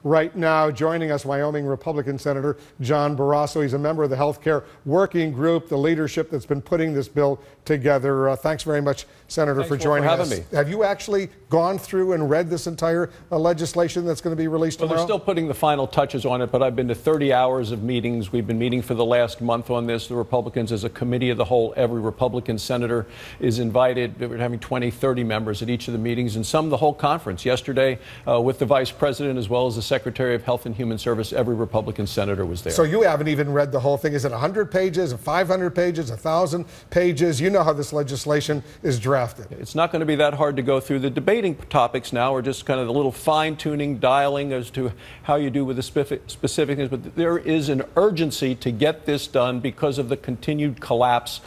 right now. Joining us, Wyoming Republican Senator John Barrasso. He's a member of the Healthcare Working Group, the leadership that's been putting this bill together. Thanks very much, Senator, for joining us. Me. Have you actually gone through and read this entire legislation that's going to be released tomorrow? Well, they're still putting the final touches on it, but I've been to 30 hours of meetings. We've been meeting for the last month on this. The Republicans, as a committee of the whole, every Republican senator is invited. We're having 20, 30 members at each of the meetings, and some the whole conference. Yesterday, with the Vice President as well as the Secretary of Health and Human Service, every Republican senator was there. So you haven't even read the whole thing. Is it 100 pages, 500 pages, 1,000 pages? You know how this legislation is drafted. It's not going to be that hard to go through. The debating topics now are just kind of a little fine-tuning, dialing as to how you do with the specific things. But there is an urgency to get this done because of the continued collapse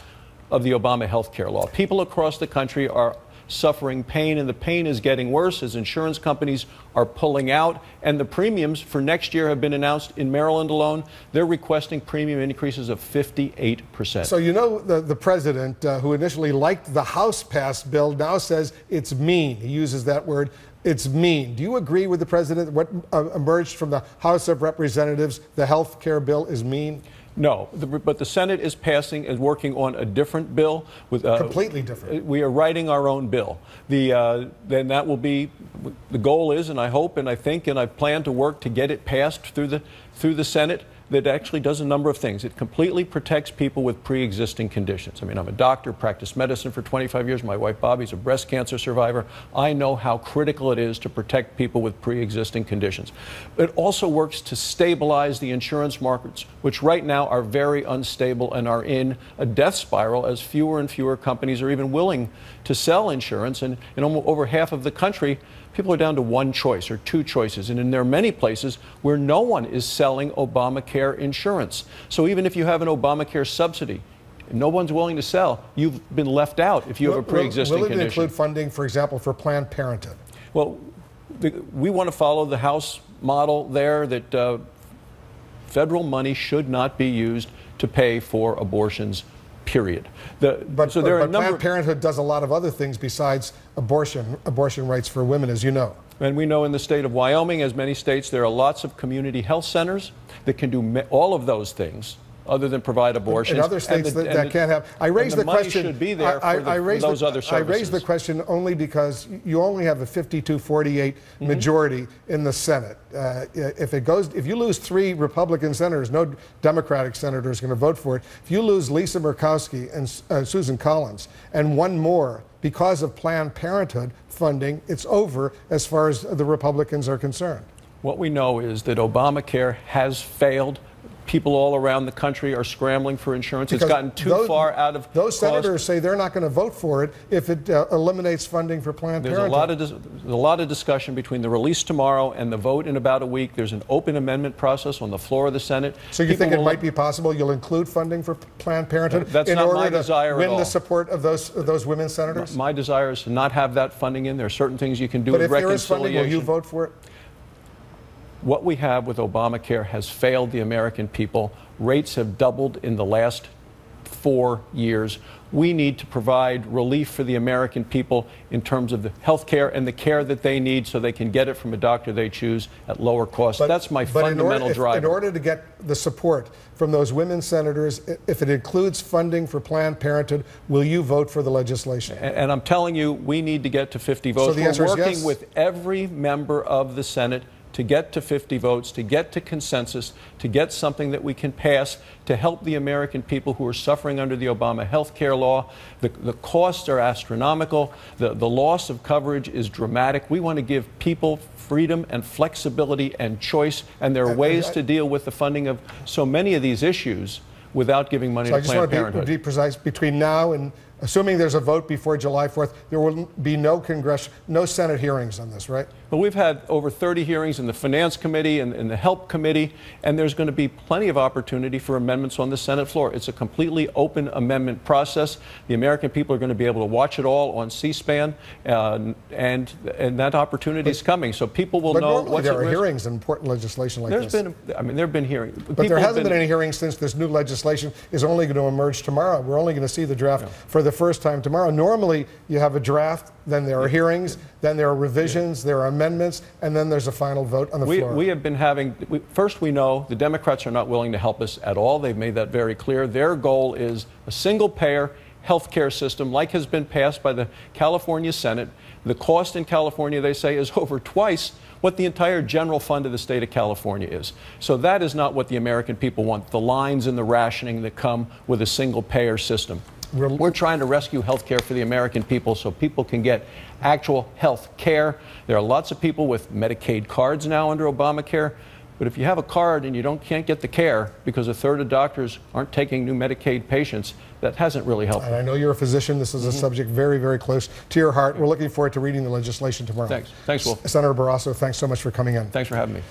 of the Obama health care law. People across the country are suffering pain, and the pain is getting worse as insurance companies are pulling out, and the premiums for next year have been announced. In Maryland alone, they're requesting premium increases of 58%. So you know the president, who initially liked the House-passed bill, now says it's mean. He uses that word. It's mean. Do you agree with the president? What emerged from the House of Representatives, the health care bill, is mean? No, but the Senate is passing and working on a different bill. With completely different. We are writing our own bill. Then that will be, the goal is, and I hope and I think and I plan to work to get it passed through the Senate, that actually does a number of things. It completely protects people with pre-existing conditions. I mean, I'm a doctor, practiced medicine for 25 years. My wife, Bobby's a breast cancer survivor. I know how critical it is to protect people with pre-existing conditions. It also works to stabilize the insurance markets, which right now are very unstable and are in a death spiral as fewer and fewer companies are even willing to sell insurance. And in over half of the country, people are down to one choice or two choices. And there are many places where no one is selling Obamacare insurance. So even if you have an Obamacare subsidy, no one's willing to sell, you've been left out if you have a pre-existing condition. Will it include funding, for example, for Planned Parenthood? Well, we want to follow the House model there that federal money should not be used to pay for abortions. Period. But Planned Parenthood does a lot of other things besides abortion rights for women, as you know. And we know in the state of Wyoming, as many states, there are lots of community health centers that can do all of those things other than provide abortions. In other states that can't have. I raise the question. Should be there for those other services. I raise the question only because you only have a 52-48 majority in the Senate. If you lose 3 Republican senators, no Democratic senator is going to vote for it. If you lose Lisa Murkowski and Susan Collins and one more because of Planned Parenthood funding, it's over as far as the Republicans are concerned. What we know is that Obamacare has failed. People all around the country are scrambling for insurance. It's gotten too far out of those senators say they're not going to vote for it if it eliminates funding for Planned Parenthood. There's a lot of discussion between the release tomorrow and the vote in about a week. There's an open amendment process on the floor of the Senate. So you think it might be possible you'll include funding for Planned Parenthood in order to win the support of those women senators? My desire is to not have that funding in. There are certain things you can do with reconciliation. But if there is funding, will you vote for it? What we have with Obamacare has failed the American people. Rates have doubled in the last 4 years. We need to provide relief for the American people in terms of the health care and the care that they need so they can get it from a doctor they choose at lower cost. That's my fundamental driver. In order to get the support from those women senators, if it includes funding for Planned Parenthood, will you vote for the legislation? And I'm telling you, we need to get to 50 votes. So the answer is yes? We're working with every member of the Senate to get to 50 votes, to get to consensus, to get something that we can pass to help the American people who are suffering under the Obama health care law. The costs are astronomical. The loss of coverage is dramatic. We want to give people freedom and flexibility and choice, and there are ways to deal with the funding of so many of these issues without giving money to Planned Parenthood. So I just want to be precise. Between now and assuming there's a vote before July 4th, there will be no Senate hearings on this, right? Well, we've had over 30 hearings in the Finance Committee and in the Help Committee, and there's going to be plenty of opportunity for amendments on the Senate floor. It's a completely open amendment process. The American people are going to be able to watch it all on C-SPAN, and that opportunity is coming. So people will know what's at risk. There are hearings in important legislation like this. There have been hearings. But there hasn't been any hearings since this new legislation is only going to emerge tomorrow. We're only going to see the draft for the first time tomorrow. Normally, you have a draft, then there are hearings, then there are revisions, there are amendments, and then there's a final vote on the floor. We have been having, first we know the Democrats are not willing to help us at all. They've made that very clear. Their goal is a single-payer health care system like has been passed by the California Senate. The cost in California, they say, is over twice what the entire general fund of the state of California is. So that is not what the American people want, the lines and the rationing that come with a single-payer system. We're trying to rescue health care for the American people so people can get actual health care. There are lots of people with Medicaid cards now under Obamacare. But if you have a card and you can't get the care because a third of doctors aren't taking new Medicaid patients, that hasn't really helped. And I know you're a physician. This is a subject very, very close to your heart. We're looking forward to reading the legislation tomorrow. Thanks. Thanks, Will. Senator Barrasso, thanks so much for coming in. Thanks for having me.